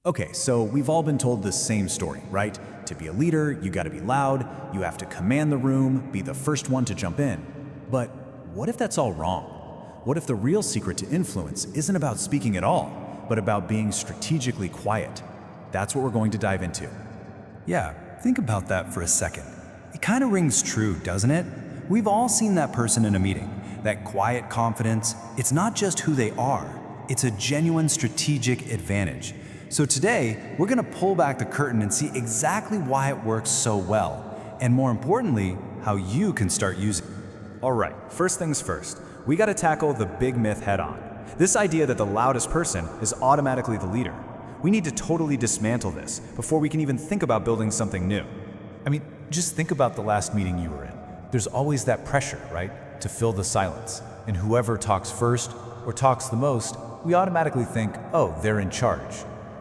Okay, so we've all been told the same story, right? To be a leader, you gotta be loud, you have to command the room, be the first one to jump in. But what if that's all wrong? What if the real secret to influence isn't about speaking at all, but about being strategically quiet? That's what we're going to dive into. Yeah, think about that for a second. It kind of rings true, doesn't it? We've all seen that person in a meeting. That quiet confidence, it's not just who they are, it's a genuine strategic advantage. So today, we're gonna pull back the curtain and see exactly why it works so well, and more importantly, how you can start using it. All right, first things first, we gotta tackle the big myth head on. This idea that the loudest person is automatically the leader. We need to totally dismantle this before we can even think about building something new. I mean, just think about the last meeting you were in. There's always that pressure, right, to fill the silence. And whoever talks first or talks the most, we automatically think, oh, they're in charge.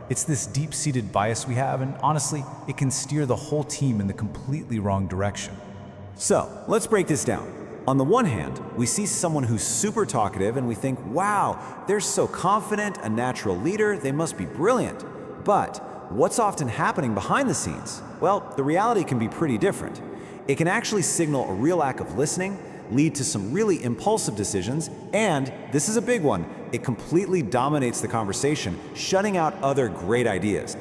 It's this deep-seated bias we have, and honestly, it can steer the whole team in the completely wrong direction. So, let's break this down. On the one hand, we see someone who's super talkative and we think, wow, they're so confident, a natural leader, they must be brilliant. But what's often happening behind the scenes? Well, the reality can be pretty different. It can actually signal a real lack of listening, lead to some really impulsive decisions, and, this is a big one, it completely dominates the conversation, shutting out other great ideas.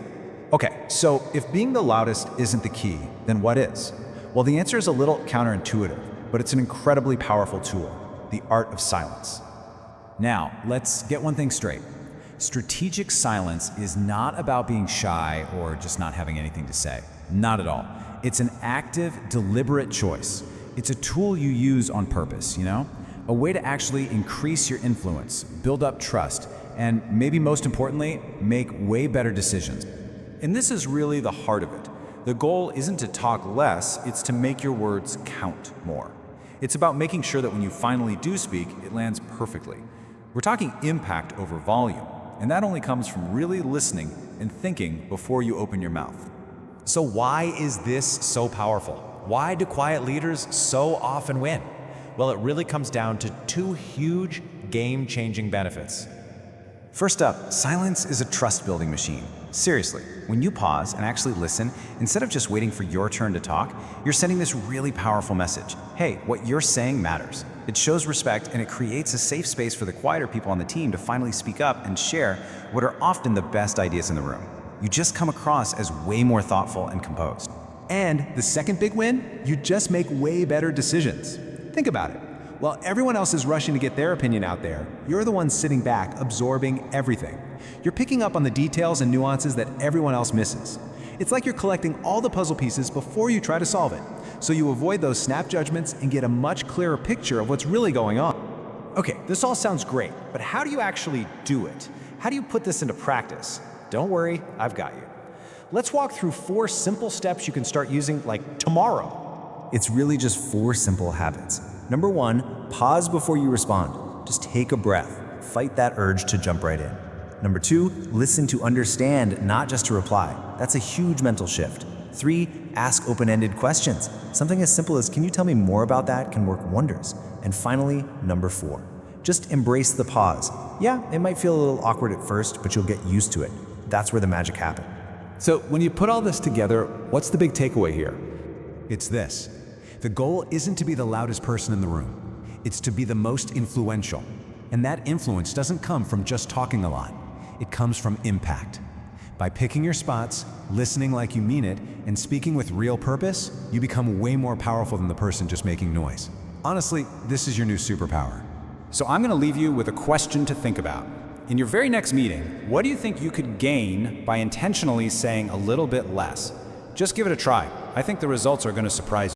Okay, so if being the loudest isn't the key, then what is? Well, the answer is a little counterintuitive, but it's an incredibly powerful tool, the art of silence. Now, let's get one thing straight. Strategic silence is not about being shy or just not having anything to say. Not at all. It's an active, deliberate choice. It's a tool you use on purpose, you know? A way to actually increase your influence, build up trust, and maybe most importantly, make way better decisions. And this is really the heart of it. The goal isn't to talk less, it's to make your words count more. It's about making sure that when you finally do speak, it lands perfectly. We're talking impact over volume, and that only comes from really listening and thinking before you open your mouth. So why is this so powerful? Why do quiet leaders so often win? Well, it really comes down to two huge, game-changing benefits. First up, silence is a trust-building machine. Seriously, when you pause and actually listen, instead of just waiting for your turn to talk, you're sending this really powerful message. Hey, what you're saying matters. It shows respect and it creates a safe space for the quieter people on the team to finally speak up and share what are often the best ideas in the room. You just come across as way more thoughtful and composed. And the second big win, you just make way better decisions. Think about it. While everyone else is rushing to get their opinion out there, you're the one sitting back, absorbing everything. You're picking up on the details and nuances that everyone else misses. It's like you're collecting all the puzzle pieces before you try to solve it, so you avoid those snap judgments and get a much clearer picture of what's really going on. Okay, this all sounds great, but how do you actually do it? How do you put this into practice? Don't worry, I've got you. Let's walk through 4 simple steps you can start using like tomorrow. It's really just 4 simple habits. Number 1, pause before you respond. Just take a breath. Fight that urge to jump right in. Number 2, listen to understand, not just to reply. That's a huge mental shift. 3, ask open-ended questions. Something as simple as, can you tell me more about that, can work wonders. And finally, number 4, just embrace the pause. Yeah, it might feel a little awkward at first, but you'll get used to it. That's where the magic happens. So when you put all this together, what's the big takeaway here? It's this. The goal isn't to be the loudest person in the room. It's to be the most influential. And that influence doesn't come from just talking a lot. It comes from impact. By picking your spots, listening like you mean it, and speaking with real purpose, you become way more powerful than the person just making noise. Honestly, this is your new superpower. So I'm going to leave you with a question to think about. In your very next meeting, what do you think you could gain by intentionally saying a little bit less? Just give it a try. I think the results are going to surprise you.